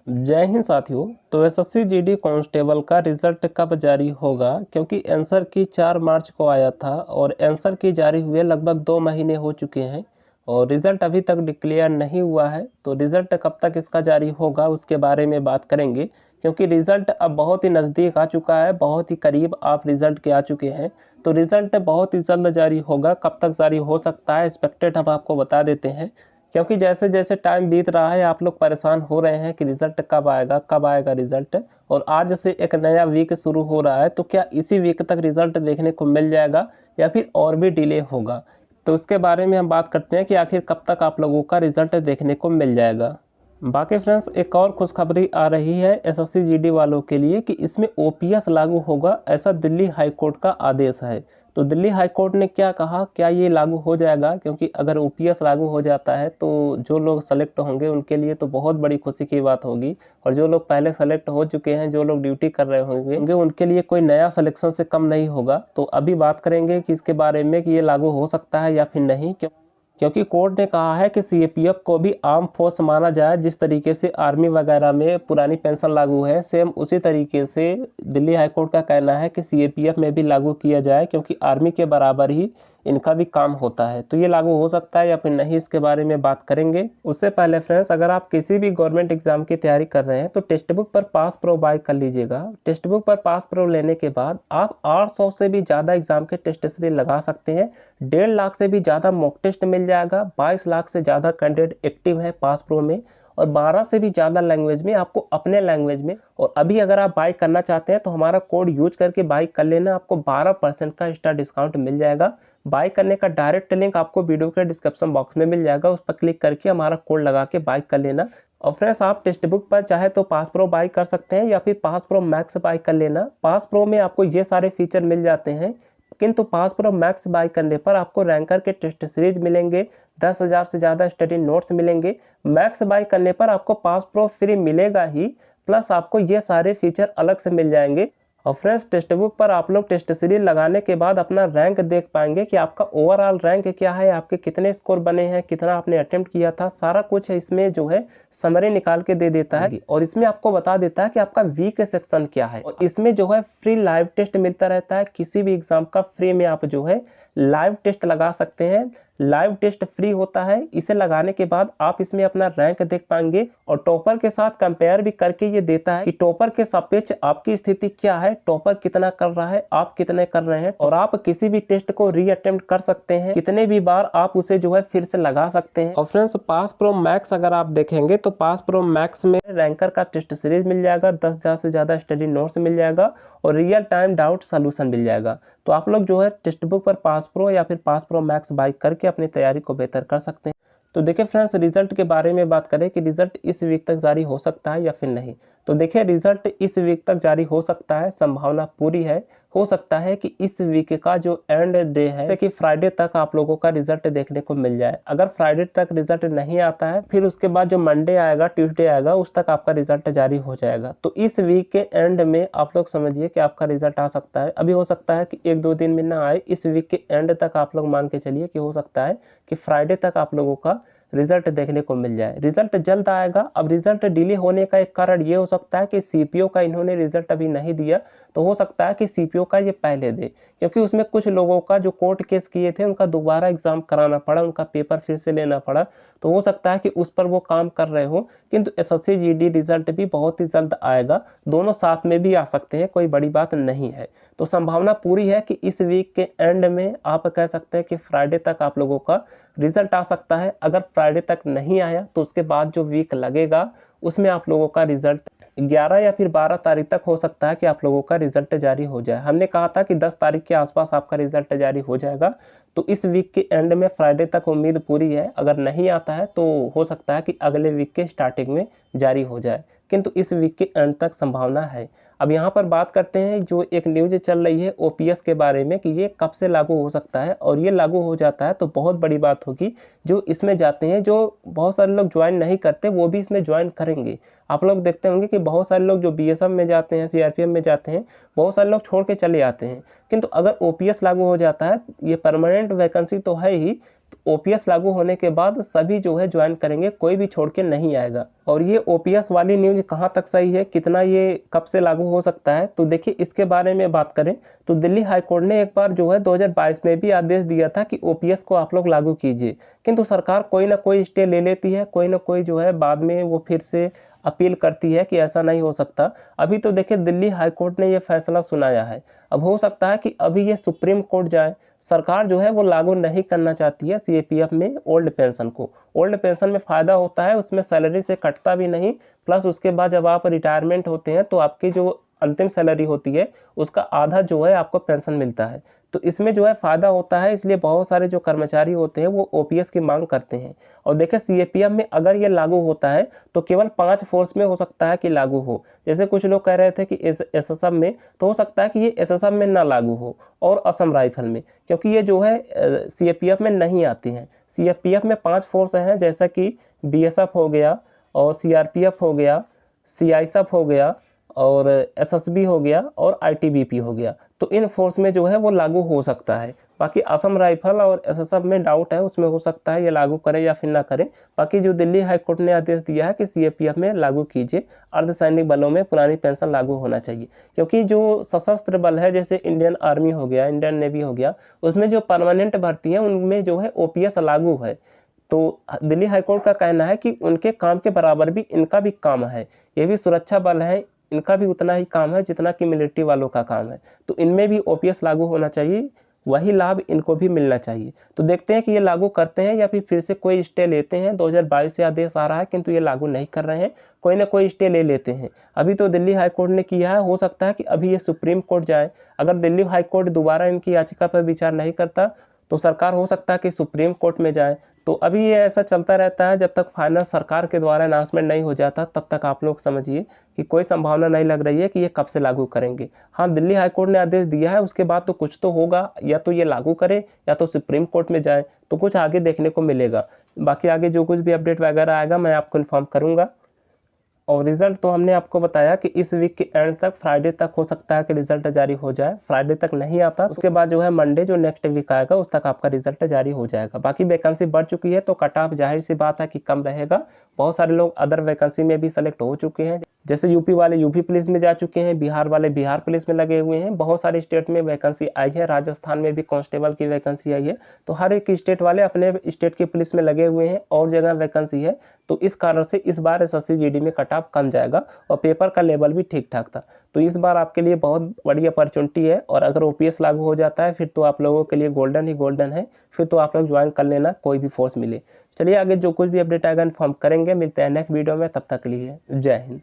जय हिंद साथियों। तो एसएससी जीडी कांस्टेबल का रिजल्ट कब जारी होगा, क्योंकि आंसर की 4 मार्च को आया था और आंसर की जारी हुए लगभग 2 महीने हो चुके हैं और रिजल्ट अभी तक डिक्लेयर नहीं हुआ है। तो रिजल्ट कब तक इसका जारी होगा उसके बारे में बात करेंगे, क्योंकि रिजल्ट अब बहुत ही नज़दीक आ चुका है, बहुत ही करीब आप रिजल्ट के आ चुके हैं। तो रिजल्ट बहुत ही जल्द जारी होगा। कब तक जारी हो सकता है एक्सपेक्टेड हम आपको बता देते हैं, क्योंकि जैसे जैसे टाइम बीत रहा है आप लोग परेशान हो रहे हैं कि रिजल्ट कब आएगा रिजल्ट। और आज से एक नया वीक शुरू हो रहा है, तो क्या इसी वीक तक रिजल्ट देखने को मिल जाएगा या फिर और भी डिले होगा। तो उसके बारे में हम बात करते हैं कि आखिर कब तक आप लोगों का रिजल्ट देखने को मिल जाएगा। बाकी फ्रेंड्स, एक और खुशखबरी आ रही है एसएससी जीडी वालों के लिए कि इसमें ओपीएस लागू होगा, ऐसा दिल्ली हाई कोर्ट का आदेश है। तो दिल्ली हाई कोर्ट ने क्या कहा, क्या ये लागू हो जाएगा, क्योंकि अगर ओपीएस लागू हो जाता है तो जो लोग सेलेक्ट होंगे उनके लिए तो बहुत बड़ी खुशी की बात होगी, और जो लोग पहले सेलेक्ट हो चुके हैं, जो लोग ड्यूटी कर रहे होंगे उनके लिए कोई नया सिलेक्शन से कम नहीं होगा। तो अभी बात करेंगे कि इसके बारे में कि ये लागू हो सकता है या फिर नहीं, क्योंकि कोर्ट ने कहा है कि सीएपीएफ को भी आर्म फोर्स माना जाए। जिस तरीके से आर्मी वगैरह में पुरानी पेंशन लागू है, सेम उसी तरीके से दिल्ली हाईकोर्ट का कहना है कि सीएपीएफ में भी लागू किया जाए, क्योंकि आर्मी के बराबर ही इनका भी काम होता है। तो ये लागू हो सकता है या फिर नहीं, इसके बारे में बात करेंगे। उससे पहले फ्रेंड्स, अगर आप किसी भी गवर्नमेंट एग्जाम की तैयारी कर रहे हैं तो टेक्स्ट बुक पर पास प्रो बाय कर लीजिएगा। टेक्स्ट बुक पर पास प्रो लेने के बाद आप 800 से भी ज़्यादा एग्जाम के टेस्ट सीरीज लगा सकते हैं। 1.5 लाख से भी ज़्यादा मॉक टेस्ट मिल जाएगा। 22 लाख से ज़्यादा कैंडिडेट एक्टिव है पास प्रो में, और 12 से भी ज़्यादा लैंग्वेज में आपको अपने लैंग्वेज में। और अभी अगर आप बाई करना चाहते हैं तो हमारा कोड यूज करके बाई कर लेना, आपको 12% का एक्स्ट्रा डिस्काउंट मिल जाएगा। बाई करने का डायरेक्ट लिंक आपको वीडियो के डिस्क्रिप्शन बॉक्स में मिल जाएगा, उस पर क्लिक करके हमारा कोड लगा के बाई कर लेना। और फ्रेंड्स, आप टेक्स्ट बुक पर चाहे तो पास प्रो बाई कर सकते हैं या फिर पास प्रो मैक्स बाई कर लेना। पास प्रो में आपको ये सारे फीचर मिल जाते हैं, किंतु पास प्रो मैक्स बाई करने पर आपको रैंकर के टेस्ट सीरीज मिलेंगे, 10,000 से ज़्यादा स्टडी नोट्स मिलेंगे। मैक्स बाई करने पर आपको पास प्रो फ्री मिलेगा ही, प्लस आपको ये सारे फीचर अलग से मिल जाएंगे। और फ्रेंड्स, टेक्स्ट बुक पर आप लोग टेस्ट सीरीज लगाने के बाद अपना रैंक देख पाएंगे कि आपका ओवरऑल रैंक क्या है, आपके कितने स्कोर बने हैं, कितना आपने अटेम्प्ट किया था, सारा कुछ इसमें जो है समरी निकाल के दे देता है। और इसमें आपको बता देता है कि आपका वीक सेक्शन क्या है। और इसमें जो है फ्री लाइव टेस्ट मिलता रहता है, किसी भी एग्जाम का फ्री में आप जो है लाइव टेस्ट लगा सकते हैं। लाइव टेस्ट फ्री होता है, इसे लगाने के बाद आप इसमें अपना रैंक देख पाएंगे और टॉपर के साथ कंपेयर भी करके ये देता है कि टॉपर के सापेक्ष आपकी स्थिति क्या है, टॉपर कितना कर रहा है, आप कितने कर रहे हैं। और आप किसी भी टेस्ट को री अटेम्प्ट कर सकते हैं, कितने भी बार आप उसे जो है फिर से लगा सकते हैं। और फ्रेंड्स, पास प्रो मैक्स अगर आप देखेंगे तो पास प्रो मैक्स में रैंकर का टेस्ट सीरीज मिल जाएगा, 10,000 से ज्यादा स्टडी नोट्स मिल जाएगा और रियल टाइम डाउट सोल्यूशन मिल जाएगा। तो आप लोग जो है टेक्स्ट बुक पर पास प्रो या फिर पास प्रो मैक्स बाई करके अपनी तैयारी को बेहतर कर सकते हैं। तो देखिए फ्रेंड्स, रिजल्ट के बारे में बात करें कि रिजल्ट इस वीक तक जारी हो सकता है या फिर नहीं। तो देखिए, रिजल्ट इस वीक तक जारी हो सकता है, संभावना पूरी है। हो सकता है कि इस वीक का जो एंड डे है, जैसे कि फ्राइडे तक आप लोगों का रिजल्ट देखने को मिल जाए। अगर फ्राइडे तक रिजल्ट नहीं आता है, फिर उसके बाद जो मंडे आएगा, ट्यूसडे आएगा, उस तक आपका रिजल्ट जारी हो जाएगा। तो इस वीक के एंड में आप लोग समझिए कि आपका रिजल्ट आ सकता है। अभी हो सकता है कि 1-2 दिन में ना आए, इस वीक के एंड तक आप लोग मान के चलिए कि हो सकता है कि फ्राइडे तक आप लोगों का रिजल्ट देखने को मिल जाए। रिजल्ट जल्द आएगा। अब रिजल्ट डिले होने का एक कारण ये हो सकता है कि सीपीओ का इन्होंने रिजल्ट अभी नहीं दिया, तो हो सकता है कि सीपीओ का ये पहले दे, क्योंकि उसमें कुछ लोगों का जो कोर्ट केस किए थे उनका दोबारा एग्जाम कराना पड़ा, उनका पेपर फिर से लेना पड़ा। तो हो सकता है कि उस पर वो काम कर रहे हो, किंतु एसएससी जीडी रिजल्ट भी बहुत ही जल्द आएगा। दोनों साथ में भी आ सकते हैं, कोई बड़ी बात नहीं है। तो संभावना पूरी है कि इस वीक के एंड में आप कह सकते हैं कि फ्राइडे तक आप लोगों का रिजल्ट आ सकता है। अगर फ्राइडे तक नहीं आया तो उसके बाद जो वीक लगेगा उसमें आप लोगों का रिजल्ट 11 या फिर 12 तारीख तक हो सकता है कि आप लोगों का रिजल्ट जारी हो जाए। हमने कहा था कि 10 तारीख के आसपास आपका रिजल्ट जारी हो जाएगा। तो इस वीक के एंड में फ्राइडे तक उम्मीद पूरी है। अगर नहीं आता है तो हो सकता है कि अगले वीक के स्टार्टिंग में जारी हो जाए, किंतु इस वीक के एंड तक संभावना है। अब यहाँ पर बात करते हैं जो एक न्यूज चल रही है ओपीएस के बारे में कि ये कब से लागू हो सकता है, और ये लागू हो जाता है तो बहुत बड़ी बात होगी। जो इसमें जाते हैं, जो बहुत सारे लोग ज्वाइन नहीं करते, वो भी इसमें ज्वाइन करेंगे। आप लोग देखते होंगे कि बहुत सारे लोग जो बीएसएफ में जाते हैं, सीआरपीएफ में जाते हैं, बहुत सारे लोग छोड़ के चले आते हैं। किंतु अगर ओपीएस लागू हो जाता है, ये परमानेंट वैकेंसी तो है ही, ओपीएस लागू होने के बाद सभी जो है ज्वाइन करेंगे, कोई भी छोड़ के नहीं आएगा। और ये ओपीएस वाली न्यूज़ कहाँ तक सही है, कितना ये कब से लागू हो सकता है, तो देखिए इसके बारे में बात करें तो दिल्ली हाई कोर्ट ने एक बार जो है 2022 में भी आदेश दिया था कि ओपीएस को आप लोग लागू कीजिए, किंतु सरकार कोई ना कोई स्टे ले लेती है, कोई ना कोई जो है बाद में वो फिर से अपील करती है कि ऐसा नहीं हो सकता। अभी तो देखिए दिल्ली हाई कोर्ट ने ये फैसला सुनाया है, अब हो सकता है कि अभी ये सुप्रीम कोर्ट जाए। सरकार जो है वो लागू नहीं करना चाहती है सीएपीएफ में ओल्ड पेंशन को। ओल्ड पेंशन में फ़ायदा होता है, उसमें सैलरी से कटता भी नहीं, प्लस उसके बाद जब आप रिटायरमेंट होते हैं तो आपकी जो अंतिम सैलरी होती है उसका आधा जो है आपको पेंशन मिलता है, तो इसमें जो है फ़ायदा होता है। इसलिए बहुत सारे जो कर्मचारी होते हैं वो ओपीएस की मांग करते हैं। और देखिए सीएपीएफ में अगर ये लागू होता है तो केवल 5 फोर्स में हो सकता है कि लागू हो। जैसे कुछ लोग कह रहे थे कि एसएसएफ में, तो हो सकता है कि ये एसएसएफ में ना लागू हो और असम राइफल में, क्योंकि ये जो है सीएपीएफ में नहीं आती हैं। सीएपीएफ में 5 फोर्स हैं, जैसा कि बीएसएफ हो गया और सीआरपीएफ हो गया, सीआईएसएफ हो गया और एसएसबी हो गया और आईटीबीपी हो गया। तो इन फोर्स में जो है वो लागू हो सकता है। बाकी असम राइफल और एसएसएफ में डाउट है, उसमें हो सकता है ये लागू करे या फिर ना करे। बाकी जो दिल्ली हाई कोर्ट ने आदेश दिया है कि सीएपीएफ में लागू कीजिए, अर्धसैनिक बलों में पुरानी पेंशन लागू होना चाहिए, क्योंकि जो सशस्त्र बल है जैसे इंडियन आर्मी हो गया, इंडियन नेवी हो गया, उसमें जो परमानेंट भर्ती है उनमें जो है ओपीएस लागू है। तो दिल्ली हाईकोर्ट का कहना है कि उनके काम के बराबर भी इनका भी काम है, ये भी सुरक्षा बल है, इनका भी उतना ही काम है जितना कि मिलिट्री वालों का काम है, तो इनमें भी ओपीएस लागू होना चाहिए, वही लाभ इनको भी मिलना चाहिए। तो देखते हैं कि ये लागू करते हैं या फिर से कोई स्टे लेते हैं। 2022 से आदेश आ रहा है किंतु ये लागू नहीं कर रहे हैं, कोई ना कोई स्टे ले लेते हैं। अभी तो दिल्ली हाई कोर्ट ने किया है, हो सकता है कि अभी ये सुप्रीम कोर्ट जाए। अगर दिल्ली हाई कोर्ट दोबारा इनकी याचिका पर विचार नहीं करता तो सरकार हो सकता है कि सुप्रीम कोर्ट में जाए। तो अभी ये ऐसा चलता रहता है, जब तक फाइनल सरकार के द्वारा अनाउंसमेंट नहीं हो जाता तब तक आप लोग समझिए कि कोई संभावना नहीं लग रही है कि ये कब से लागू करेंगे। हाँ, दिल्ली हाई कोर्ट ने आदेश दिया है, उसके बाद तो कुछ तो होगा, या तो ये लागू करे या तो सुप्रीम कोर्ट में जाए, तो कुछ आगे देखने को मिलेगा। बाकी आगे जो कुछ भी अपडेट वगैरह आएगा मैं आपको इन्फॉर्म करूँगा। और रिजल्ट तो हमने आपको बताया कि इस वीक के एंड तक, फ्राइडे तक हो सकता है कि रिजल्ट जारी हो जाए। फ्राइडे तक नहीं आता, उसके बाद जो है मंडे जो नेक्स्ट वीक आएगा उस तक आपका रिजल्ट जारी हो जाएगा। बाकी वैकेंसी बढ़ चुकी है तो कट ऑफ जाहिर सी बात है कि कम रहेगा। बहुत सारे लोग अदर वैकेंसी में भी सेलेक्ट हो चुके हैं, जैसे यूपी वाले यूपी पुलिस में जा चुके हैं, बिहार वाले बिहार पुलिस में लगे हुए हैं। बहुत सारे स्टेट में वैकेंसी आई है, राजस्थान में भी कांस्टेबल की वैकेंसी आई है। तो हर एक स्टेट वाले अपने स्टेट की पुलिस में लगे हुए हैं और जगह वैकेंसी है, तो इस कारण से इस बार एसएससी जीडी में कट ऑफ कम जाएगा और पेपर का लेवल भी ठीक ठाक था। तो इस बार आपके लिए बहुत बड़ी अपॉर्चुनिटी है, और अगर ओपीएस लागू हो जाता है फिर तो आप लोगों के लिए गोल्डन ही गोल्डन है, फिर तो आप लोग ज्वाइन कर लेना कोई भी फोर्स मिले। चलिए आगे जो कुछ भी अपडेट आएगा इन्फॉर्म करेंगे, मिलते हैं नेक्स्ट वीडियो में, तब तक के लिए जय हिंद।